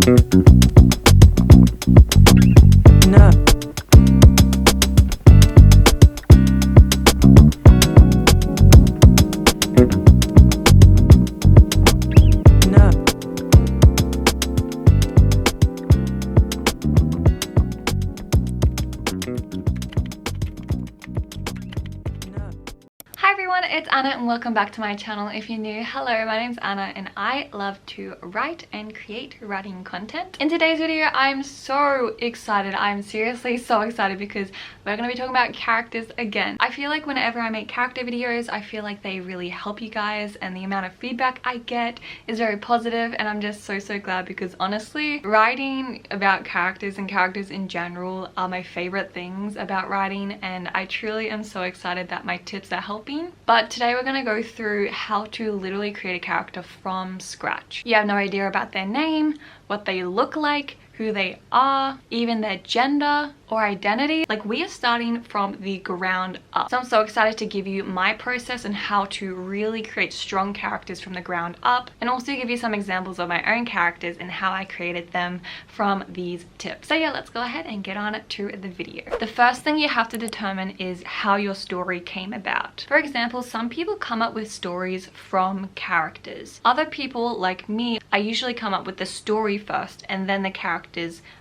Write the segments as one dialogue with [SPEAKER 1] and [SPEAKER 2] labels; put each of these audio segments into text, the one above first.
[SPEAKER 1] No.
[SPEAKER 2] Hi everyone, it's Anna and welcome back to my channel. If you're new, hello, my name's Anna and I love to write and create writing content. In today's video, I'm so excited. I'm seriously so excited because we're going to be talking about characters again. I feel like whenever I make character videos, I feel like they really help you guys and the amount of feedback I get is very positive, and I'm just so glad because honestly, writing about characters and characters in general are my favorite things about writing, and I truly am so excited that my tips are helping. But today we're going to go through how to literally create a character from scratch. You have no idea about their name, what they look like, who they are, even their gender or identity. Like, we are starting from the ground up. So I'm so excited to give you my process and how to really create strong characters from the ground up, and also give you some examples of my own characters and how I created them from these tips. So yeah, let's go ahead and get on to the video. The first thing you have to determine is how your story came about. For example, some people come up with stories from characters. Other people, like me, I usually come up with the story first and then the characters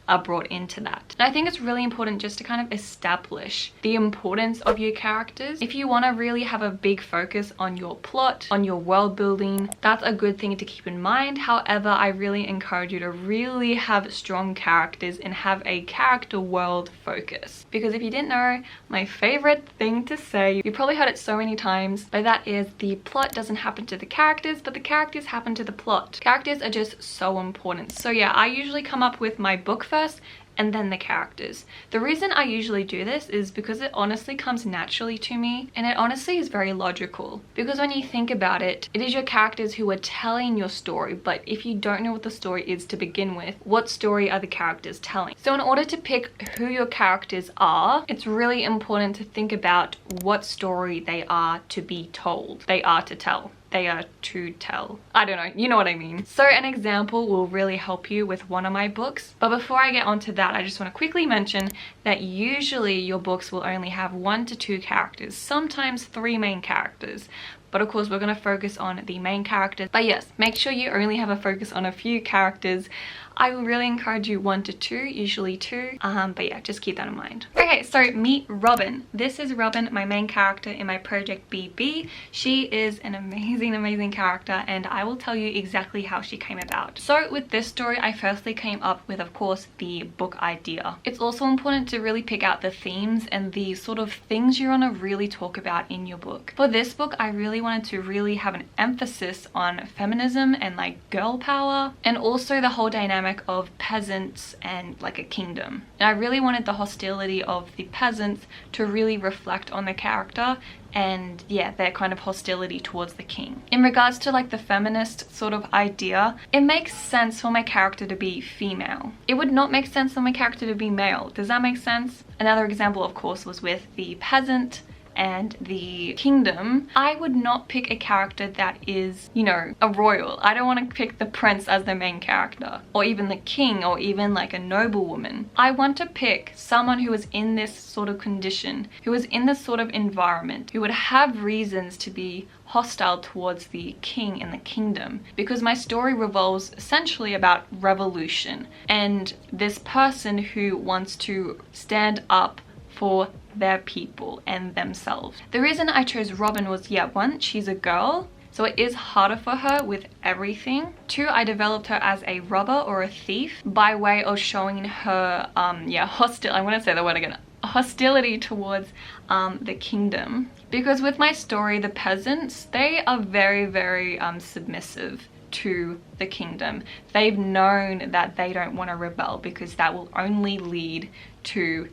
[SPEAKER 2] are brought into that. And I think it's really important just to kind of establish the importance of your characters. If you want to really have a big focus on your plot, on your world building, that's a good thing to keep in mind. However, I really encourage you to really have strong characters and have a character world focus. Because if you didn't know, my favorite thing to say, you probably heard it so many times, but that is the plot doesn't happen to the characters, but the characters happen to the plot. Characters are just so important. So yeah, I usually come up with my book first and then the characters. The reason I usually do this is because it honestly comes naturally to me, and it honestly is very logical. Because when you think about it, it is your characters who are telling your story, but if you don't know what the story is to begin with, what story are the characters telling? So in order to pick who your characters are, it's really important to think about what story they are to be told. They are to tell. They are to tell. I don't know, you know what I mean. So an example will really help you with one of my books. But before I get onto that, I just want to quickly mention that usually your books will only have 1 to 2 characters, sometimes 3 main characters. But of course, we're going to focus on the main characters. But yes, make sure you only have a focus on a few characters. I will really encourage you 1 to 2, usually 2. But yeah, just keep that in mind. Okay, so meet Robin. This is Robin, my main character in my project BB. She is an amazing character, and I will tell you exactly how she came about. So with this story, I firstly came up with, of course, the book idea. It's also important to really pick out the themes and the sort of things you want to really talk about in your book. For this book, I really wanted to really have an emphasis on feminism and like girl power, and also the whole dynamic of peasants and like a kingdom. And I really wanted the hostility of the peasants to really reflect on the character, and yeah, their kind of hostility towards the king. In regards to like the feminist sort of idea, it makes sense for my character to be female. It would not make sense for my character to be male. Does that make sense? Another example, of course, was with the peasant and the kingdom. I would not pick a character that is, you know, a royal. I don't want to pick the prince as the main character, or even the king, or even like a noblewoman. I want to pick someone who is in this sort of condition, who is in this sort of environment, who would have reasons to be hostile towards the king and the kingdom, because my story revolves essentially about revolution and this person who wants to stand up for their people and themselves. The reason I chose Robin was, yeah, 1, she's a girl, so it is harder for her with everything. 2, I developed her as a robber or a thief by way of showing her, I'm gonna say the word again, hostility towards the kingdom. Because with my story, the peasants, they are very submissive to the kingdom. They've known that they don't want to rebel because that will only lead to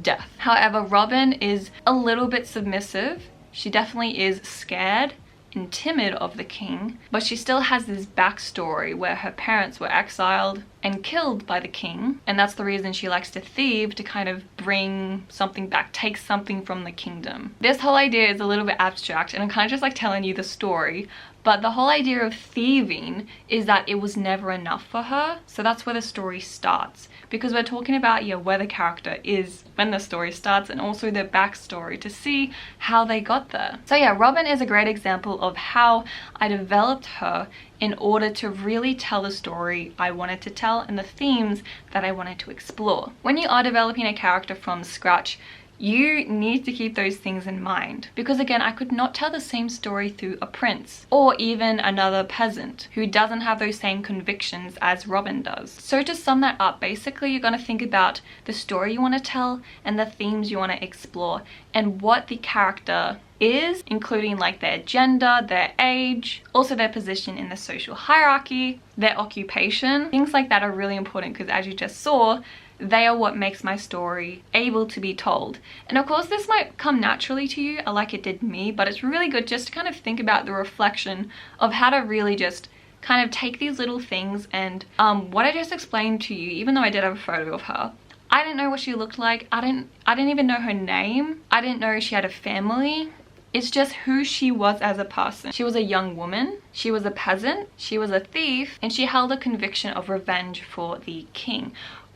[SPEAKER 2] death. However, Robin is a little bit submissive. She definitely is scared and timid of the king, but she still has this backstory where her parents were exiled and killed by the king, and that's the reason she likes to thieve, to kind of bring something back, take something from the kingdom. This whole idea is a little bit abstract, and I'm kind of just like telling you the story, but the whole idea of thieving is that it was never enough for her. So that's where the story starts, because we're talking about, yeah, where the character is when the story starts, and also their backstory to see how they got there. So yeah, Robin is a great example of how I developed her in order to really tell the story I wanted to tell and the themes that I wanted to explore. When you are developing a character from scratch, you need to keep those things in mind, because again, I could not tell the same story through a prince or even another peasant who doesn't have those same convictions as Robin does. So to sum that up, basically you're going to think about the story you want to tell and the themes you want to explore and what the character is, including like their gender, their age, also their position in the social hierarchy, their occupation. Things like that are really important, because as you just saw, they are what makes my story able to be told. And of course this might come naturally to you, like it did me, but it's really good just to kind of think about the reflection of how to really just kind of take these little things and what I just explained to you, even though I did have a photo of her. I didn't know what she looked like. I didn't even know her name. I didn't know she had a family. It's just who she was as a person. She was a young woman, she was a peasant, she was a thief, and she held a conviction of revenge for the king.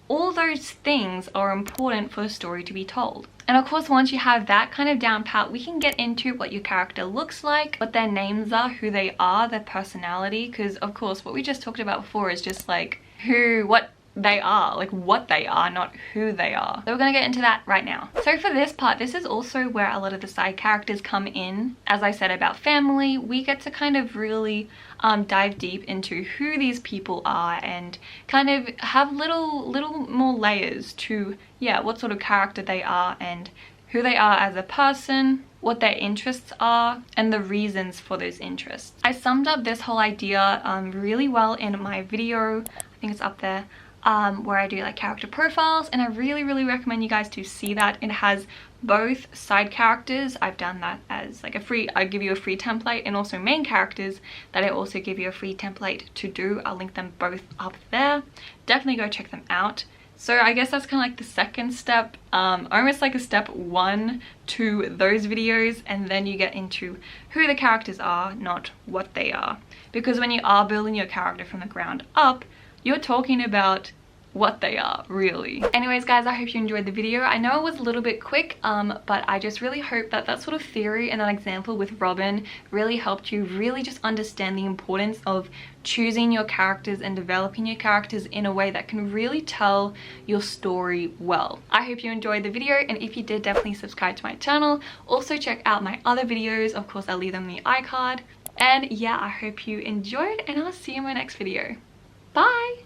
[SPEAKER 2] All those things are important for the story to be told. And of course, once you have that kind of down pat, we can get into what your character looks like, what their names are, who they are, their personality, because of course what we just talked about before is just like what they are, like what they are, not who they are. So we're gonna get into that right now. So for this part, this is also where a lot of the side characters come in. As I said about family, we get to kind of really dive deep into who these people are and kind of have little more layers to, yeah, what sort of character they are and who they are as a person, what their interests are, and the reasons for those interests. I summed up this whole idea really well in my video, I think it's up there, where I do like character profiles, and I really recommend you guys to see that. It has both side characters, I've done that as like I give you a free template, and also main characters that I also give you a free template to do. I'll link them both up there. Definitely go check them out. So I guess that's kind of like the second step, almost like a step 1 to those videos, and then you get into who the characters are, not what they are. Because when you are building your character from the ground up, you're talking about what they are, really. Anyways guys, I hope you enjoyed the video. I know it was a little bit quick, but I just really hope that that sort of theory and that example with Robin really helped you really just understand the importance of choosing your characters and developing your characters in a way that can really tell your story well. I hope you enjoyed the video, and if you did, definitely subscribe to my channel. Also check out my other videos, of course I'll leave them in the iCard. And yeah, I hope you enjoyed, and I'll see you in my next video. Bye!